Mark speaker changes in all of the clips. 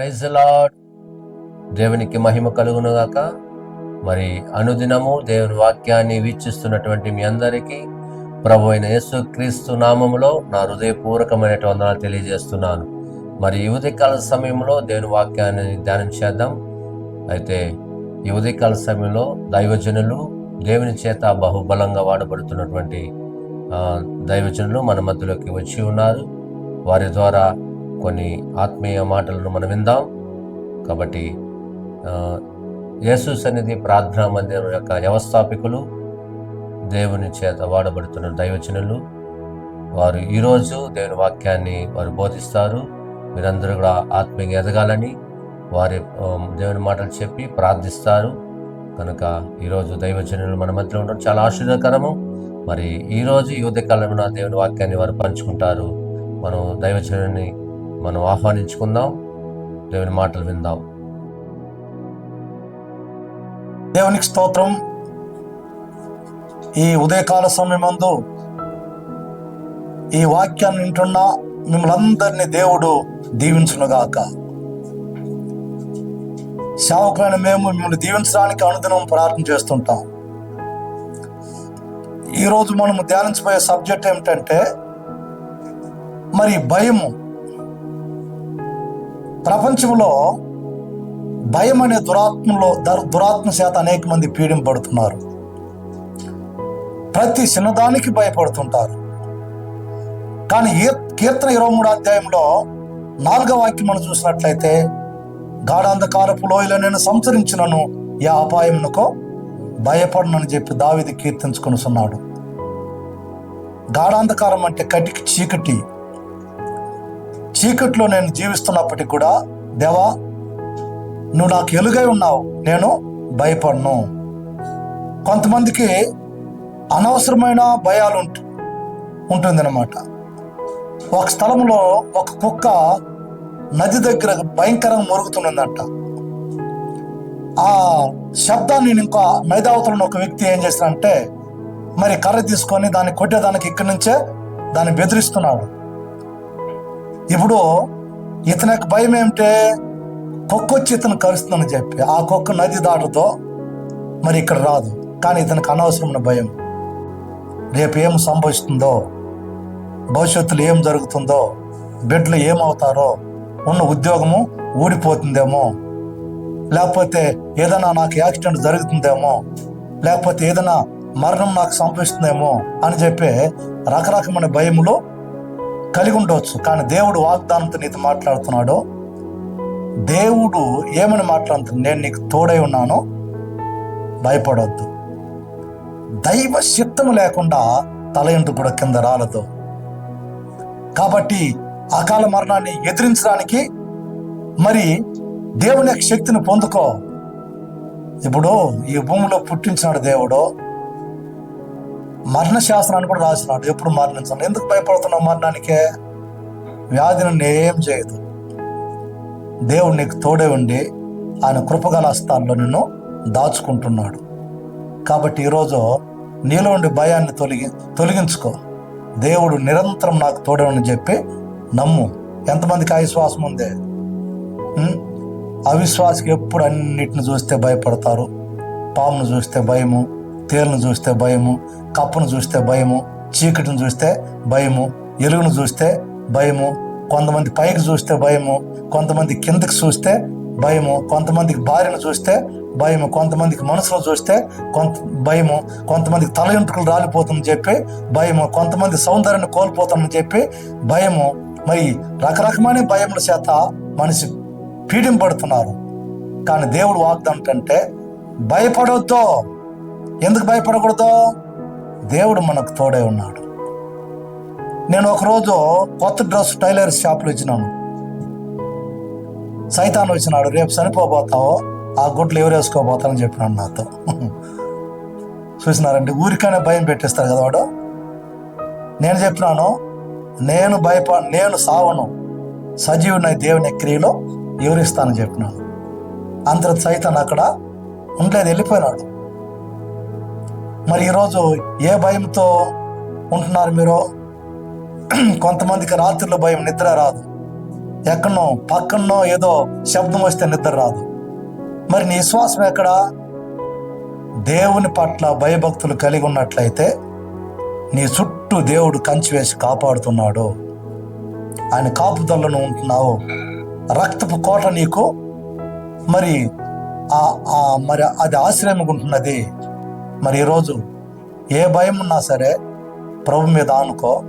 Speaker 1: Praise the lord. దేవునికి మహిమ కలుగునుగాక. మరి అనుదినము దేవుని వాక్యాన్ని వీక్షిస్తున్నటువంటి మీ అందరికీ ప్రభు అయిన యేసు క్రీస్తు నామములో నా హృదయపూర్వకమైన వందనాలు తెలియజేస్తున్నాను. మరి ఈ ఉదయకాల సమయంలో దేవుని వాక్యాన్ని ధ్యానం చేద్దాం. అయితే ఈ ఉదయకాల సమయంలో దైవజనులు, దేవుని చేత బహుబలంగా వాడబడుతున్నటువంటి దైవజనులు మన మధ్యలోకి వచ్చి ఉన్నారు. వారి ద్వారా కొన్ని ఆత్మీయ మాటలను మనం విందాం. కాబట్టి యేసు సన్నిధి ప్రార్థనా మందిరం యొక్క వ్యవస్థాపకులు, దేవుని చేత వాడబడుతున్న దైవజనులు, వారు ఈరోజు దేవుని వాక్యాన్ని వారు బోధిస్తారు. మీరందరూ కూడా ఆత్మీయంగా ఎదగాలని వారి దేవుని మాటలు చెప్పి ప్రార్థిస్తారు. కనుక ఈరోజు దైవజనులు మన మధ్యలో ఉండడం చాలా ఆశీర్వాదకరము. మరి ఈరోజు ఈ ఉదయకాలంలో దేవుని వాక్యాన్ని వారు పంచుకుంటారు. మనం దైవజనుని మనం ఆహ్వానించుకుందాం, దేవుని మాటలు విందాం.
Speaker 2: దేవునికి స్తోత్రం. ఈ ఉదయకాల సమయమందు ఈ వాక్యాన్ని వింటున్న మిమ్మల్ని దేవుడు దీవించునుగాక. సేవకులైన మేము మిమ్మల్ని దీవించడానికి అనుదినం ప్రార్థన చేస్తుంటాం. ఈరోజు మనము ధ్యానించబోయే సబ్జెక్ట్ ఏమిటంటే మరి భయము. ప్రపంచంలో భయం అనే దురాత్మ చేత అనేక మంది పీడింపబడుతున్నారు. ప్రతి చిన్నదానికి భయపడుతుంటారు. కానీ కీర్తన 23 అధ్యాయంలో 4వ వాక్యం మనం చూసినట్లయితే, గాఢాంధకారపు లోయలో నేను సంచరించినను ఏ అపాయమునకో భయపడనని చెప్పి దావీదు కీర్తించుకొనుచున్నాడు. గాఢాంధకారం అంటే కటికి చీకటి. చీకట్లో నేను జీవిస్తున్నప్పటికీ కూడా, దేవా నువ్వు నాకు ఎలుగై ఉన్నావు, నేను భయపడను. కొంతమందికి అనవసరమైన భయాలు ఉంటుందన్నమాట. ఒక స్థలంలో ఒక కుక్క నది దగ్గర భయంకరంగా మొరుగుతున్నదంట. ఆ శబ్దాన్ని ఇంకా నైదావతలను ఒక వ్యక్తి ఏం చేస్తాడంటే మరి కర్ర తీసుకొని దాన్ని కొట్టేదానికి ఇక్కడి నుంచే దాన్ని బెదిరిస్తున్నాడు. ఇప్పుడు ఇతని యొక్క భయం ఏమిటే, కుక్క వచ్చి ఇతను కరుస్తుందని చెప్పి ఆ కుక్క నది దాటుతో మరి ఇక్కడ రాదు. కానీ ఇతనికి అనవసరమైన భయం. రేపు ఏం సంభవిస్తుందో, భవిష్యత్తులో ఏం జరుగుతుందో, బిడ్డలు ఏమవుతారో, ఉన్న ఉద్యోగము ఊడిపోతుందేమో, లేకపోతే ఏదైనా నాకు యాక్సిడెంట్ జరుగుతుందేమో, లేకపోతే ఏదైనా మరణం నాకు సంభవిస్తుందేమో అని చెప్పి రకరకమైన భయములు కలిగి ఉండవచ్చు. కానీ దేవుడు వాగ్దానంతో నీతో మాట్లాడుతున్నాడు. దేవుడు ఏమని మాట్లాడుతున్నాడు? నేను నీకు తోడై ఉన్నాను, భయపడొద్దు. దైవ చిత్తము లేకుండా తల ఎంటుకు కింద రాలదు. కాబట్టి అకాల మరణాన్ని ఎదిరించడానికి మరి దేవుని యొక్క శక్తిని పొందుకో. ఇప్పుడు ఈ భూమిలో పుట్టించినాడు దేవుడు, మరణ శాస్త్రాన్ని కూడా రాసినాడు. ఎప్పుడు మరణించాను? ఎందుకు భయపడుతున్నావు మరణానికే? వ్యాధి నుండి ఏం చేయదు. దేవుడు నీకు తోడే ఉండి ఆయన కృపగల హస్తాల్లో నిన్ను దాచుకుంటున్నాడు. కాబట్టి ఈరోజు నీలో ఉండి భయాన్ని తొలగించుకో. దేవుడు నిరంతరం నాకు తోడే అని చెప్పి నమ్ము. ఎంతమందికి అవిశ్వాసం ఉంది? అవిశ్వాసకి ఎప్పుడు అన్నిటిని చూస్తే భయపడతారు. పామును చూస్తే భయము, తేలును చూస్తే భయము, కప్పును చూస్తే భయము, చీకటిని చూస్తే భయము, ఎలుగును చూస్తే భయము, కొంతమంది పైకి చూస్తే భయము, కొంతమంది కిందకి చూస్తే భయము, కొంతమందికి భార్యను చూస్తే భయము, కొంతమందికి మనసులో చూస్తే భయము, కొంతమందికి తల ఎంట్రుకలు రాలిపోతుందని చెప్పి భయము, కొంతమంది సౌందర్యాన్ని కోల్పోతామని చెప్పి భయము. మరి రకరకమైన భయముల చేత మనిషి పీడింపడుతున్నారు. కానీ దేవుడు వాగ్దానం అంటే భయపడొద్దు. ఎందుకు భయపడకూడదు? దేవుడు మనకు తోడే ఉన్నాడు. నేను ఒకరోజు కొత్త డ్రెస్ టైలర్ షాప్లో ఇచ్చినాను. సైతాన్ వచ్చినాడు, రేపు చనిపోబోతావు, ఆ గుడ్లు ఎవరు వేసుకోబోతానని చెప్పినాడు నాతో. చూసినారండి, ఊరికైనా భయం పెట్టేస్తారు కదా వాడు. నేను చెప్పినాను, నేను సావను, సజీవునై దేవుని క్రియలో వివరిస్తానని చెప్పినాను. అందరూ సైతాన్ అక్కడ ఉండలేదు, వెళ్ళిపోయినాడు. మరి ఈరోజు ఏ భయంతో ఉంటున్నారు మీరు? కొంతమందికి రాత్రిలో భయం, నిద్ర రాదు. ఎక్కడనో పక్కనో ఏదో శబ్దం వస్తే నిద్ర రాదు. మరి నీ విశ్వాసం ఎక్కడా? దేవుని పట్ల భయభక్తులు కలిగి ఉన్నట్లయితే నీ చుట్టూ దేవుడు కంచి వేసి కాపాడుతున్నాడు. ఆయన కాపుదలను ఉంటున్నావు. రక్తపు కోట నీకు మరి మరి అది ఆశ్రయంగా ఉంటున్నది. మరి ఈరోజు ఏ భయం ఉన్నా సరే ప్రభు మీద ఆనుకో.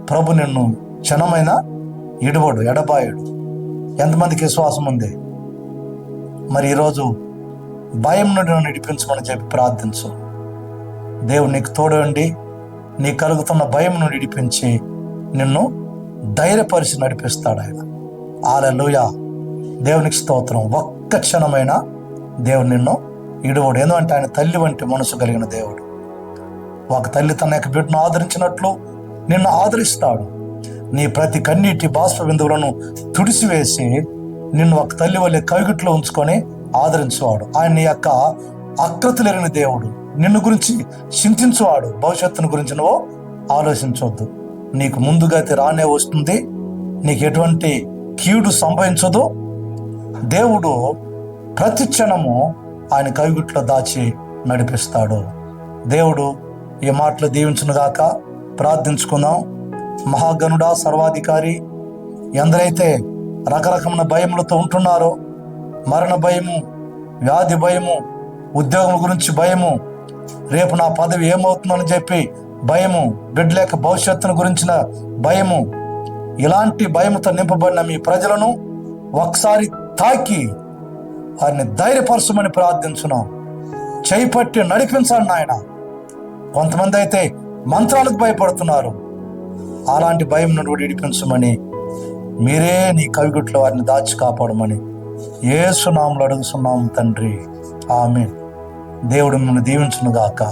Speaker 2: ప్రభు నిన్ను క్షణమైన ఇడువడు, ఎడబాయుడు. ఎంతమందికి విశ్వాసం ఉంది? మరి ఈరోజు భయం నుండి నన్ను విడిపించమని చెప్పి ప్రార్థించు. దేవుడు నీకు తోడండి, నీ కలుగుతున్న భయం నుండి విడిపించి నిన్ను ధైర్యపరిచి నడిపిస్తాడు ఆయన. హల్లెలూయా, దేవునికి స్తోత్రం. ఒక్క క్షణమైన దేవుడు నిన్ను ఇడువడు. ఎందుకంటే ఆయన తల్లి వంటి మనసు కలిగిన దేవుడు. ఒక తల్లి తన యొక్క బిడ్డను ఆదరించినట్లు నిన్ను ఆదరిస్తాడు. నీ ప్రతి కన్నీటి బాష్ప బిందువులను తుడిసివేసి నిన్ను ఒక తల్లి వల్లే కవిగిట్లో ఉంచుకొని ఆదరించేవాడు. ఆయన నీ యొక్క ఆకృతులెరిగిన దేవుడు. నిన్ను గురించి చింతించువాడు. భవిష్యత్తును గురించి నువ్వు ఆలోచించవద్దు. నీకు ముందుగతి రానే వస్తుంది. నీకు ఎటువంటి కీడు సంభవించదు. దేవుడు ప్రతి క్షణము ఆయన కవిగుట్లో దాచి నడిపిస్తాడు. దేవుడు ఈ మాటలు దీవించునుగాక. ప్రార్థించుకుందాం. మహాగణుడా, సర్వాధికారి, ఎందరైతే రకరకమైన భయములతో ఉంటున్నారో, మరణ భయము, వ్యాధి భయము, ఉద్యోగం గురించి భయము, రేపు నా పదవి ఏమవుతుందని చెప్పి భయము, బిడ్డలేక భవిష్యత్తును గురించిన భయము, ఇలాంటి భయముతో నింపబడిన మీ ప్రజలను ఒకసారి తాకి వారిని ధైర్యపరచమని ప్రార్థించున్నాం. చేయిపట్టి నడిపించండి నాయన. కొంతమంది అయితే మంత్రాలకు భయపడుతున్నారు. అలాంటి భయం నుండి విడిపించమని, మీరే నీ కవిగుట్లో వారిని దాచి కాపాడమని యేసు నామములో అడుగుతున్నాం తండ్రి. ఆమేన్. దేవుడు మిమ్మల్ని దీవించునుగాక.